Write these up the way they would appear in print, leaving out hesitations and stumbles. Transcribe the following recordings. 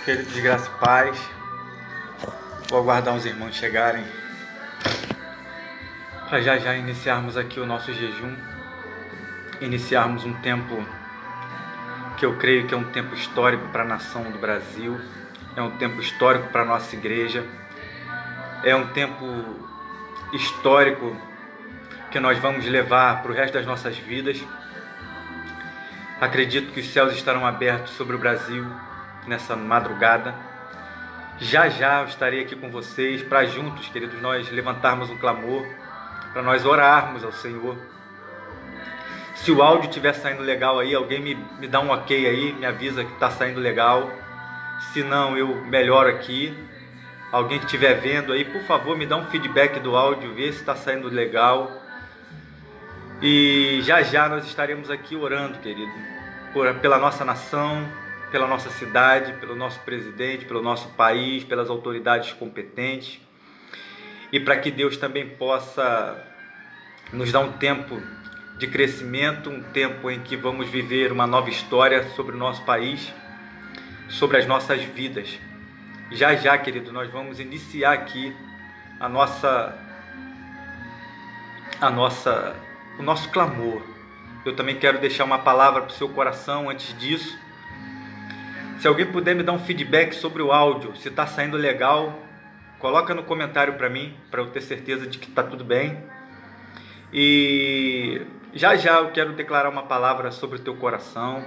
Queridos de graça e paz, vou aguardar os irmãos chegarem para já iniciarmos aqui o nosso jejum, iniciarmos um tempo que eu creio que é um tempo histórico para a nação do Brasil, é um tempo histórico para a nossa igreja, é um tempo histórico que nós vamos levar para o resto das nossas vidas. Acredito que os céus estarão abertos sobre o Brasil nessa madrugada. Já eu estarei aqui com vocês para juntos, queridos, nós levantarmos um clamor, para nós orarmos ao Senhor. Se o áudio estiver saindo legal aí, alguém me dá um ok aí, me avisa que está saindo legal. Se não, eu melhoro aqui. Alguém que estiver vendo aí, por favor, me dá um feedback do áudio, vê se está saindo legal. E já nós estaremos aqui orando, querido, pela nossa nação, pela nossa cidade, pelo nosso presidente, pelo nosso país, pelas autoridades competentes, e para que Deus também possa nos dar um tempo de crescimento, um tempo em que vamos viver uma nova história sobre o nosso país, sobre as nossas vidas. Já, querido, nós vamos iniciar aqui o nosso clamor. Eu também quero deixar uma palavra para o seu coração antes disso. Se alguém puder me dar um feedback sobre o áudio, se está saindo legal, coloca no comentário para mim, para eu ter certeza de que está tudo bem. E já eu quero declarar uma palavra sobre o teu coração.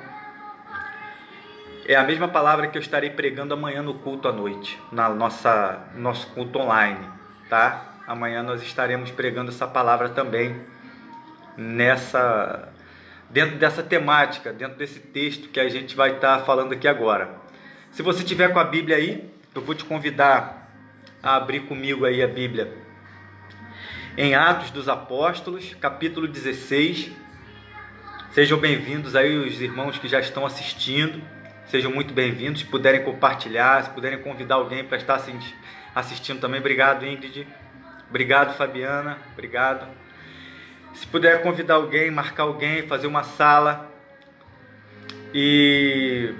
É a mesma palavra que eu estarei pregando amanhã no culto à noite, nosso culto online, tá? Amanhã nós estaremos pregando essa palavra também, dentro dessa temática, dentro desse texto que a gente vai estar falando aqui agora. Se você tiver com a Bíblia aí, eu vou te convidar a abrir comigo aí a Bíblia em Atos dos Apóstolos, capítulo 16. Sejam bem-vindos aí os irmãos que já estão assistindo, sejam muito bem-vindos. Se puderem compartilhar, se puderem convidar alguém para estar assistindo também. Obrigado, Ingrid. Obrigado, Fabiana. Obrigado. Se puder convidar alguém, marcar alguém, fazer uma sala. E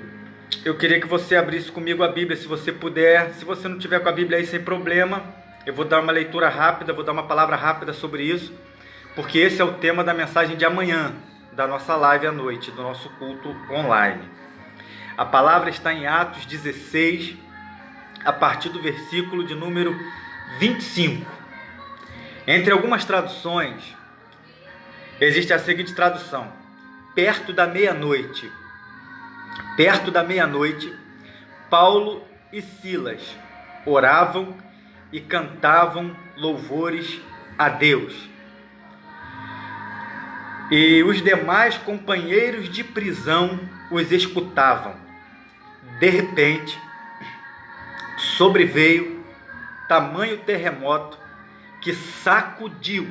eu queria que você abrisse comigo a Bíblia, se você puder. Se você não tiver com a Bíblia aí, sem problema. Eu vou dar uma leitura rápida, vou dar uma palavra rápida sobre isso, porque esse é o tema da mensagem de amanhã, da nossa live à noite, do nosso culto online. A palavra está em Atos 16, a partir do versículo de número 25. Entre algumas traduções, existe a seguinte tradução: perto da meia-noite. Perto da meia-noite, Paulo e Silas oravam e cantavam louvores a Deus. E os demais companheiros de prisão os escutavam. De repente, sobreveio tamanho terremoto que sacudiu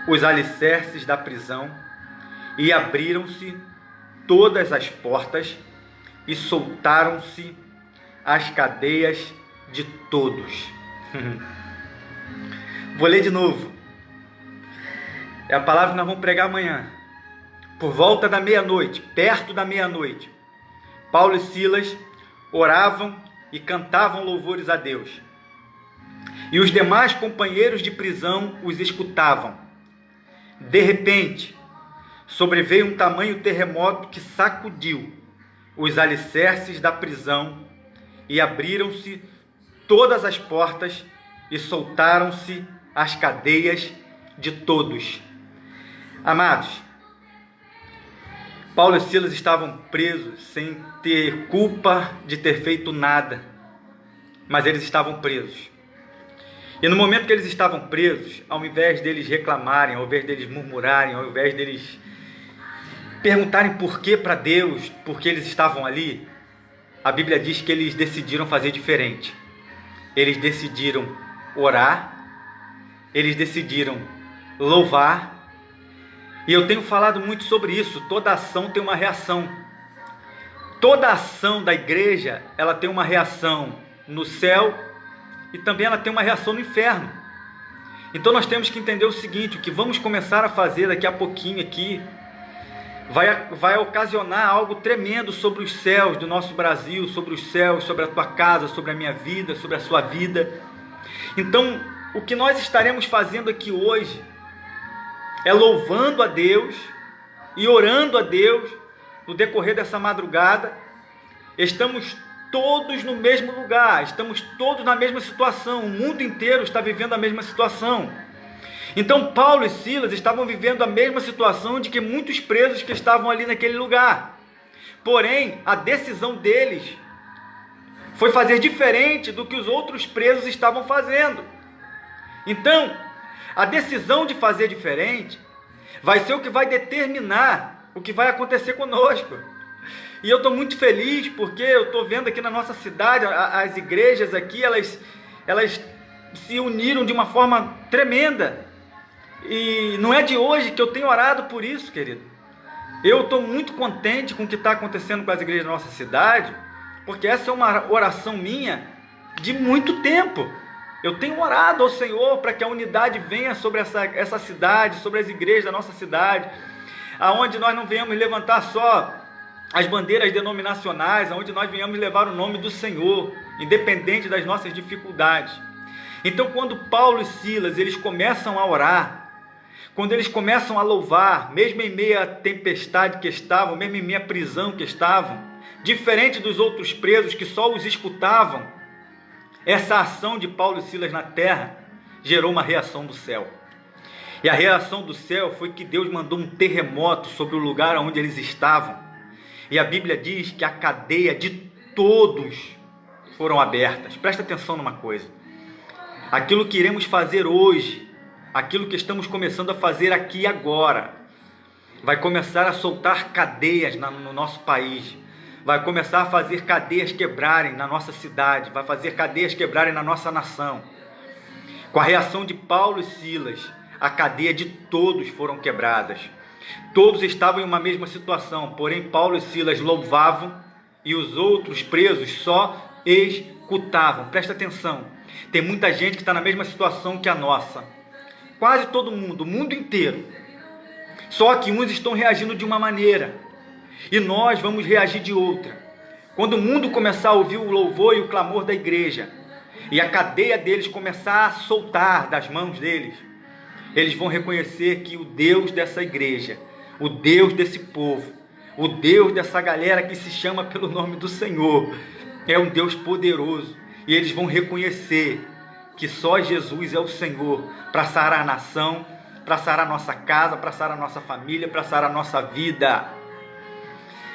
os alicerces da prisão, e abriram-se todas as portas e soltaram-se as cadeias de todos. Vou ler de novo. É a palavra que nós vamos pregar amanhã. Por volta da meia-noite, perto da meia-noite, Paulo e Silas oravam e cantavam louvores a Deus. E os demais companheiros de prisão os escutavam. De repente, sobreveio um tamanho terremoto que sacudiu os alicerces da prisão, e abriram-se todas as portas e soltaram-se as cadeias de todos. Amados, Paulo e Silas estavam presos sem ter culpa de ter feito nada, mas eles estavam presos. E no momento que eles estavam presos, ao invés deles reclamarem, ao invés deles murmurarem, ao invés deles perguntarem por que para Deus, por que eles estavam ali, a Bíblia diz que eles decidiram fazer diferente. Eles decidiram orar, eles decidiram louvar. E eu tenho falado muito sobre isso. Toda ação tem uma reação. Toda ação da igreja, ela tem uma reação no céu, e também ela tem uma reação no inferno. Então nós temos que entender o seguinte: o que vamos começar a fazer daqui a pouquinho aqui, vai ocasionar algo tremendo sobre os céus do nosso Brasil, sobre os céus, sobre a tua casa, sobre a minha vida, sobre a sua vida. Então, o que nós estaremos fazendo aqui hoje é louvando a Deus e orando a Deus no decorrer dessa madrugada. Estamos todos no mesmo lugar, estamos todos na mesma situação, o mundo inteiro está vivendo a mesma situação. Então Paulo e Silas estavam vivendo a mesma situação de que muitos presos que estavam ali naquele lugar. Porém, a decisão deles foi fazer diferente do que os outros presos estavam fazendo. Então, a decisão de fazer diferente vai ser o que vai determinar o que vai acontecer conosco. E eu estou muito feliz porque eu estou vendo aqui na nossa cidade, as igrejas aqui, elas se uniram de uma forma tremenda. E não é de hoje que eu tenho orado por isso, querido. Eu estou muito contente com o que está acontecendo com as igrejas da nossa cidade, porque essa é uma oração minha de muito tempo. Eu tenho orado ao Senhor para que a unidade venha sobre essa cidade, sobre as igrejas da nossa cidade, aonde nós não venhamos levantar só as bandeiras denominacionais, aonde nós venhamos levar o nome do Senhor, independente das nossas dificuldades. Então, quando Paulo e Silas, eles começam a orar, quando eles começam a louvar, mesmo em meio à tempestade que estavam, mesmo em meio à prisão que estavam, diferente dos outros presos que só os escutavam, essa ação de Paulo e Silas na terra gerou uma reação do céu. E a reação do céu foi que Deus mandou um terremoto sobre o lugar onde eles estavam. E a Bíblia diz que a cadeia de todos foram abertas. Presta atenção numa coisa. Aquilo que iremos fazer hoje, aquilo que estamos começando a fazer aqui e agora, vai começar a soltar cadeias no nosso país, vai começar a fazer cadeias quebrarem na nossa cidade, vai fazer cadeias quebrarem na nossa nação. Com a reação de Paulo e Silas, a cadeia de todos foram quebradas. Todos estavam em uma mesma situação, porém Paulo e Silas louvavam e os outros presos só escutavam. Presta atenção, tem muita gente que está na mesma situação que a nossa. Quase todo mundo, o mundo inteiro. Só que uns estão reagindo de uma maneira e nós vamos reagir de outra. Quando o mundo começar a ouvir o louvor e o clamor da igreja e a cadeia deles começar a soltar das mãos deles, eles vão reconhecer que o Deus dessa igreja, o Deus desse povo, o Deus dessa galera que se chama pelo nome do Senhor, é um Deus poderoso. E eles vão reconhecer que só Jesus é o Senhor para sarar a nação, para sarar a nossa casa, para sarar a nossa família, para sarar a nossa vida.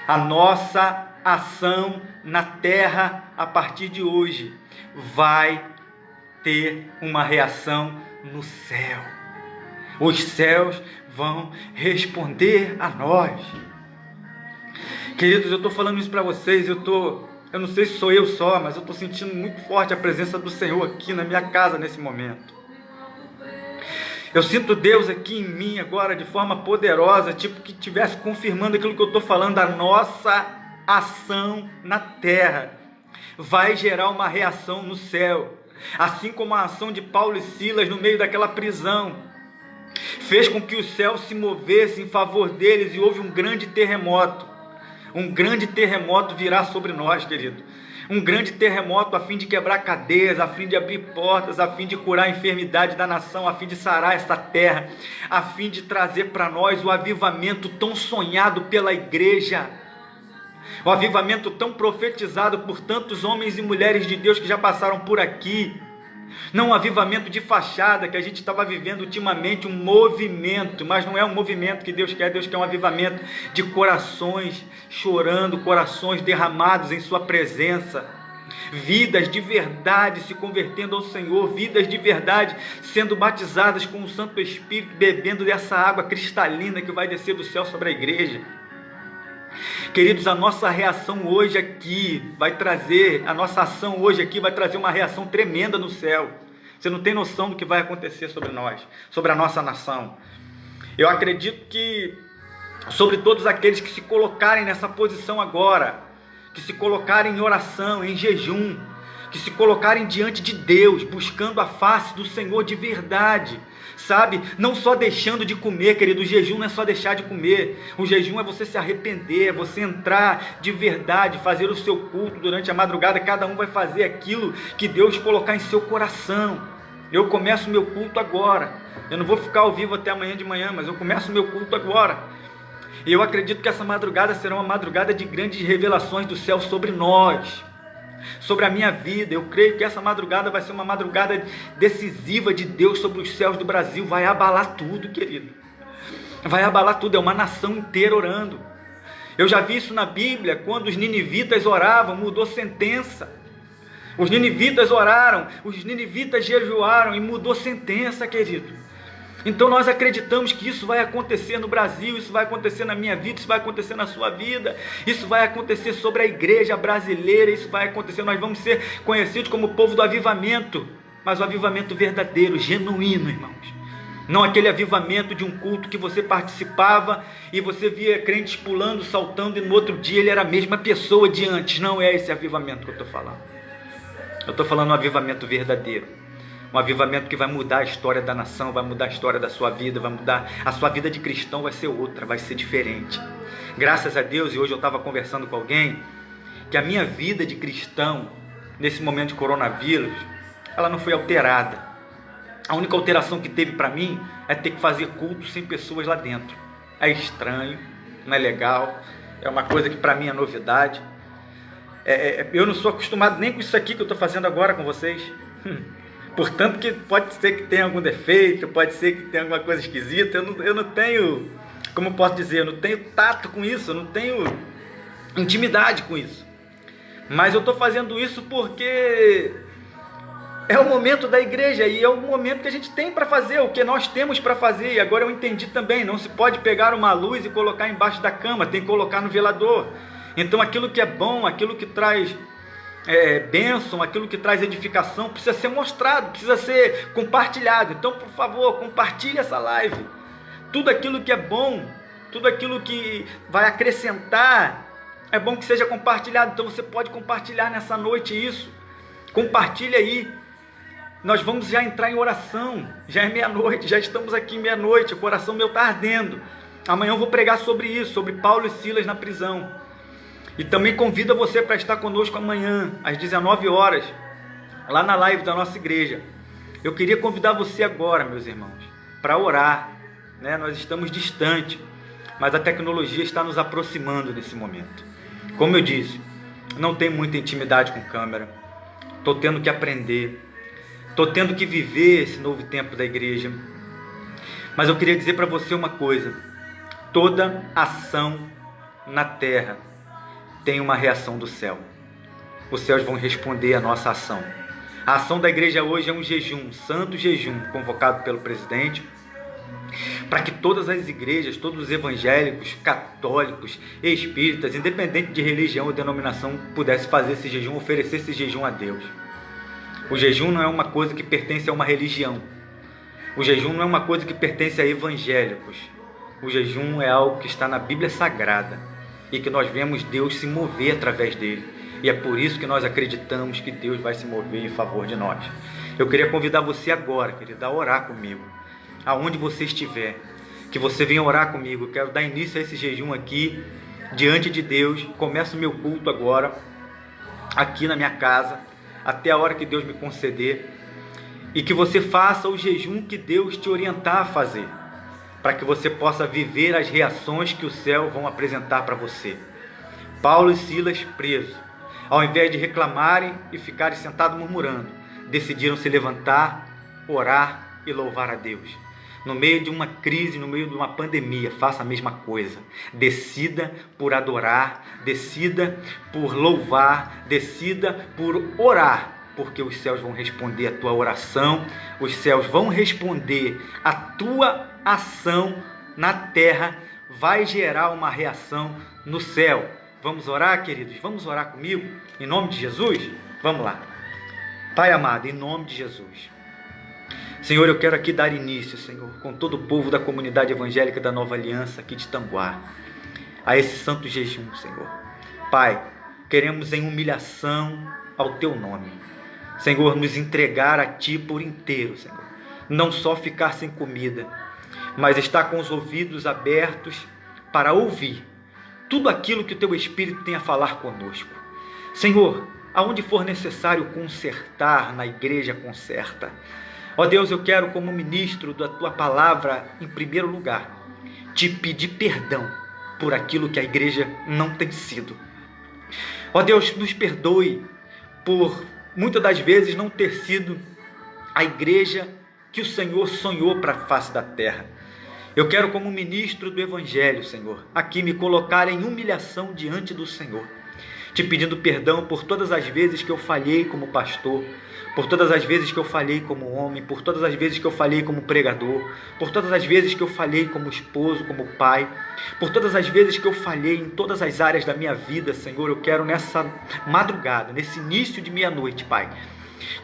A nossa ação na terra, a partir de hoje, vai ter uma reação no céu. Os céus vão responder a nós. Queridos, eu estou falando isso para vocês, eu não sei se sou eu só, mas eu estou sentindo muito forte a presença do Senhor aqui na minha casa nesse momento. Eu sinto Deus aqui em mim agora de forma poderosa, tipo que estivesse confirmando aquilo que eu estou falando. A nossa ação na terra vai gerar uma reação no céu, assim como a ação de Paulo e Silas no meio daquela prisão fez com que o céu se movesse em favor deles e houve um grande terremoto. Um grande terremoto virá sobre nós, querido. Um grande terremoto a fim de quebrar cadeias, a fim de abrir portas, a fim de curar a enfermidade da nação, a fim de sarar essa terra, a fim de trazer para nós o avivamento tão sonhado pela igreja, o avivamento tão profetizado por tantos homens e mulheres de Deus que já passaram por aqui. Não um avivamento de fachada que a gente estava vivendo ultimamente, um movimento, mas não é um movimento que Deus quer um avivamento de corações chorando, corações derramados em sua presença, vidas de verdade se convertendo ao Senhor, vidas de verdade sendo batizadas com o Santo Espírito, bebendo dessa água cristalina que vai descer do céu sobre a igreja. Queridos, a nossa reação hoje aqui vai trazer, a nossa ação hoje aqui vai trazer uma reação tremenda no céu. Você não tem noção do que vai acontecer sobre nós, sobre a nossa nação. Eu acredito que sobre todos aqueles que se colocarem nessa posição agora, que se colocarem em oração, em jejum, que se colocarem diante de Deus, buscando a face do Senhor de verdade, sabe? Não só deixando de comer, querido. O jejum não é só deixar de comer. O jejum é você se arrepender, é você entrar de verdade, fazer o seu culto durante a madrugada. Cada um vai fazer aquilo que Deus colocar em seu coração. Eu começo o meu culto agora. Eu não vou ficar ao vivo até amanhã de manhã, mas eu começo o meu culto agora. E eu acredito que essa madrugada será uma madrugada de grandes revelações do céu sobre nós, sobre a minha vida. Eu creio que essa madrugada vai ser uma madrugada decisiva de Deus sobre os céus do Brasil. Vai abalar tudo, querido. Vai abalar tudo. É uma nação inteira orando. Eu já vi isso na Bíblia. Quando os ninivitas oravam, mudou sentença. Os ninivitas oraram, os ninivitas jejuaram e mudou sentença, querido. Então nós acreditamos que isso vai acontecer no Brasil, isso vai acontecer na minha vida, isso vai acontecer na sua vida, isso vai acontecer sobre a igreja brasileira, isso vai acontecer, nós vamos ser conhecidos como o povo do avivamento, mas o avivamento verdadeiro, genuíno, irmãos. Não aquele avivamento de um culto que você participava e você via crentes pulando, saltando e no outro dia ele era a mesma pessoa de antes. Não é esse avivamento que eu estou falando. Eu estou falando um avivamento verdadeiro. Um avivamento que vai mudar a história da nação, vai mudar a história da sua vida, vai mudar a sua vida de cristão, vai ser outra, vai ser diferente. Graças a Deus, e hoje eu estava conversando com alguém, que a minha vida de cristão, nesse momento de coronavírus, ela não foi alterada. A única alteração que teve para mim é ter que fazer culto sem pessoas lá dentro. É estranho, não é legal, é uma coisa que para mim é novidade. Eu não sou acostumado nem com isso aqui que eu estou fazendo agora com vocês. Portanto, que pode ser que tenha algum defeito, pode ser que tenha alguma coisa esquisita. Eu não tenho, como eu posso dizer, eu não tenho tato com isso, eu não tenho intimidade com isso. Mas eu estou fazendo isso porque é o momento da igreja e é o momento que a gente tem para fazer, o que nós temos para fazer. E agora eu entendi também, não se pode pegar uma luz e colocar embaixo da cama, tem que colocar no velador. Então aquilo que é bom, aquilo que traz bênção, aquilo que traz edificação, precisa ser mostrado, precisa ser compartilhado. Então, por favor, compartilhe essa live. Tudo aquilo que é bom, tudo aquilo que vai acrescentar, é bom que seja compartilhado. Então você pode compartilhar nessa noite isso. Compartilhe aí. Nós vamos já entrar em oração. Já é meia-noite, já estamos aqui meia-noite. O coração meu está ardendo. Amanhã eu vou pregar sobre isso, sobre Paulo e Silas na prisão. E também convido você para estar conosco amanhã, às 19 horas, lá na live da nossa igreja. Eu queria convidar você agora, meus irmãos, para orar, né? Nós estamos distantes, mas a tecnologia está nos aproximando nesse momento. Como eu disse, não tenho muita intimidade com câmera, estou tendo que aprender, estou tendo que viver esse novo tempo da igreja. Mas eu queria dizer para você uma coisa: toda ação na terra tem uma reação do céu. Os céus vão responder à nossa ação. A ação da igreja hoje é um jejum, um santo jejum, convocado pelo presidente, para que todas as igrejas, todos os evangélicos, católicos, espíritas, independente de religião ou denominação, pudessem fazer esse jejum, oferecer esse jejum a Deus. O jejum não é uma coisa que pertence a uma religião. O jejum não é uma coisa que pertence a evangélicos. O jejum é algo que está na Bíblia Sagrada e que nós vemos Deus se mover através dele. E é por isso que nós acreditamos que Deus vai se mover em favor de nós. Eu queria convidar você agora, querido, a orar comigo. Aonde você estiver, que você venha orar comigo. Eu quero dar início a esse jejum aqui, diante de Deus. Começo o meu culto agora, aqui na minha casa, até a hora que Deus me conceder. E que você faça o jejum que Deus te orientar a fazer, para que você possa viver as reações que o céu vão apresentar para você. Paulo e Silas presos, ao invés de reclamarem e ficarem sentados murmurando, decidiram se levantar, orar e louvar a Deus. No meio de uma crise, no meio de uma pandemia, faça a mesma coisa. Decida por adorar, decida por louvar, decida por orar, porque os céus vão responder a tua oração, os céus vão responder a tua ação na terra, vai gerar uma reação no céu. Vamos orar, queridos? Vamos orar comigo? Em nome de Jesus? Vamos lá. Pai amado, em nome de Jesus. Senhor, eu quero aqui dar início, Senhor, com todo o povo da comunidade evangélica da Nova Aliança aqui de Tanguá, a esse santo jejum, Senhor. Pai, queremos em humilhação ao Teu nome. Senhor, nos entregar a Ti por inteiro, Senhor. Não só ficar sem comida, mas estar com os ouvidos abertos para ouvir tudo aquilo que o Teu Espírito tem a falar conosco. Senhor, aonde for necessário consertar na igreja, conserta. Ó Deus, eu quero, como ministro da Tua palavra, em primeiro lugar, Te pedir perdão por aquilo que a igreja não tem sido. Ó Deus, nos perdoe por muitas das vezes não ter sido a igreja que o Senhor sonhou para a face da terra. Eu quero, como ministro do Evangelho, Senhor, aqui me colocar em humilhação diante do Senhor, Te pedindo perdão por todas as vezes que eu falhei como pastor, por todas as vezes que eu falhei como homem, por todas as vezes que eu falhei como pregador, por todas as vezes que eu falhei como esposo, como pai, por todas as vezes que eu falhei em todas as áreas da minha vida, Senhor. Eu quero nessa madrugada, nesse início de meia-noite, Pai,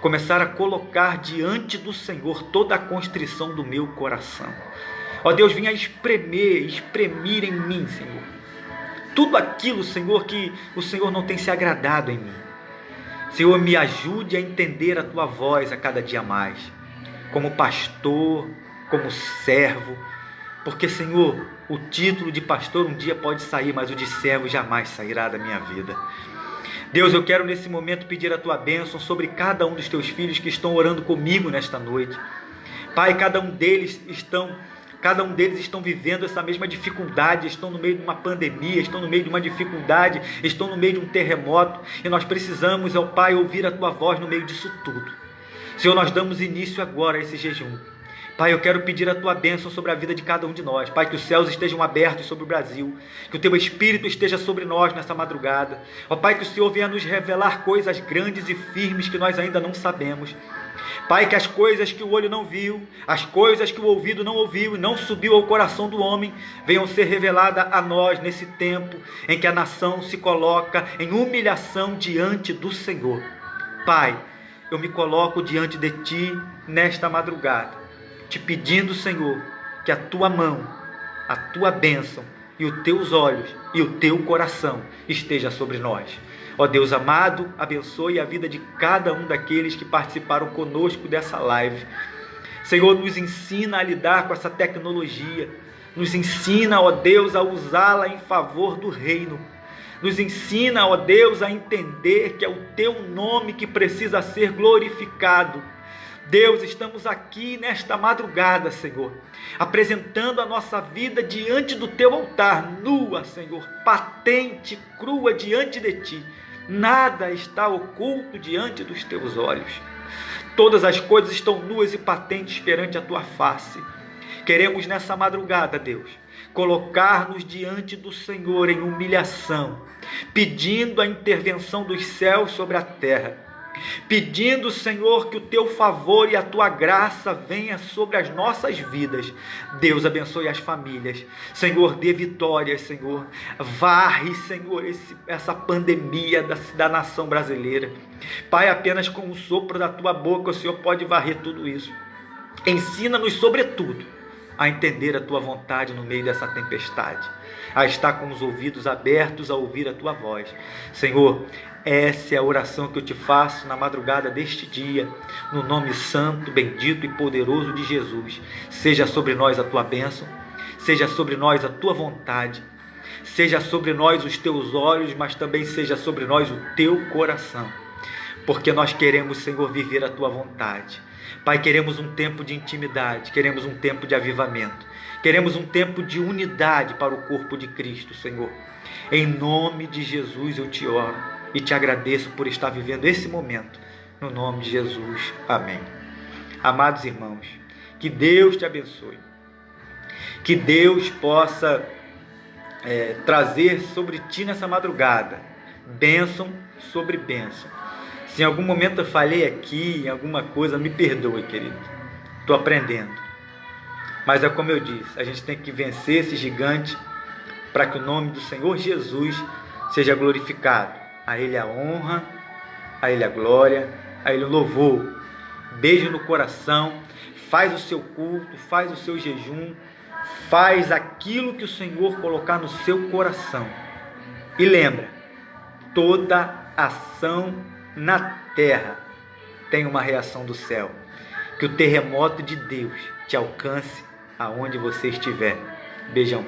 começar a colocar diante do Senhor toda a constrição do meu coração. Ó Deus, venha espremir em mim, Senhor, tudo aquilo, Senhor, que o Senhor não tem se agradado em mim. Senhor, me ajude a entender a Tua voz a cada dia mais, como pastor, como servo, porque, Senhor, o título de pastor um dia pode sair, mas o de servo jamais sairá da minha vida. Deus, eu quero nesse momento pedir a Tua bênção sobre cada um dos Teus filhos que estão orando comigo nesta noite. Pai, cada um deles estão vivendo essa mesma dificuldade, estão no meio de uma pandemia, estão no meio de uma dificuldade, estão no meio de um terremoto, e nós precisamos, ó Pai, ouvir a Tua voz no meio disso tudo. Senhor, nós damos início agora a esse jejum. Pai, eu quero pedir a Tua bênção sobre a vida de cada um de nós. Pai, que os céus estejam abertos sobre o Brasil, que o Teu Espírito esteja sobre nós nessa madrugada. Ó Pai, que o Senhor venha nos revelar coisas grandes e firmes que nós ainda não sabemos. Pai, que as coisas que o olho não viu, as coisas que o ouvido não ouviu e não subiu ao coração do homem, venham ser reveladas a nós nesse tempo em que a nação se coloca em humilhação diante do Senhor. Pai, eu me coloco diante de Ti nesta madrugada, Te pedindo, Senhor, que a Tua mão, a Tua bênção e os Teus olhos e o Teu coração esteja sobre nós. Ó Deus amado, abençoe a vida de cada um daqueles que participaram conosco dessa live. Senhor, nos ensina a lidar com essa tecnologia. Nos ensina, ó Deus, a usá-la em favor do reino. Nos ensina, ó Deus, a entender que é o Teu nome que precisa ser glorificado. Deus, estamos aqui nesta madrugada, Senhor, apresentando a nossa vida diante do Teu altar, nua, Senhor, patente, crua diante de Ti. Nada está oculto diante dos Teus olhos. Todas as coisas estão nuas e patentes perante a Tua face. Queremos nessa madrugada, Deus, colocar-nos diante do Senhor em humilhação, pedindo a intervenção dos céus sobre a terra, pedindo, Senhor, que o Teu favor e a Tua graça venha sobre as nossas vidas. Deus, abençoe as famílias. Senhor, dê vitórias, Senhor. Varre, Senhor, essa pandemia da nação brasileira. Pai, apenas com o sopro da Tua boca o Senhor pode varrer tudo isso. Ensina-nos, sobretudo, a entender a Tua vontade no meio dessa tempestade, a estar com os ouvidos abertos a ouvir a Tua voz. Senhor, essa é a oração que eu Te faço na madrugada deste dia, no nome santo, bendito e poderoso de Jesus. Seja sobre nós a Tua bênção, seja sobre nós a Tua vontade, seja sobre nós os Teus olhos, mas também seja sobre nós o Teu coração, porque nós queremos, Senhor, viver a Tua vontade. Pai, queremos um tempo de intimidade, queremos um tempo de avivamento, queremos um tempo de unidade para o corpo de Cristo, Senhor. Em nome de Jesus eu Te oro e Te agradeço por estar vivendo esse momento, no nome de Jesus, amém. Amados irmãos, que Deus te abençoe, que Deus possa trazer sobre ti nessa madrugada bênção sobre bênção. Se em algum momento eu falhei aqui, em alguma coisa, me perdoe, querido, estou aprendendo, mas é como eu disse, a gente tem que vencer esse gigante para que o nome do Senhor Jesus seja glorificado. A Ele a honra, a Ele a glória, a Ele o louvor. Beijo no coração, faz o seu culto, faz o seu jejum, faz aquilo que o Senhor colocar no seu coração. E lembra, toda ação na terra tenha uma reação do céu. Que o terremoto de Deus te alcance aonde você estiver. Beijão.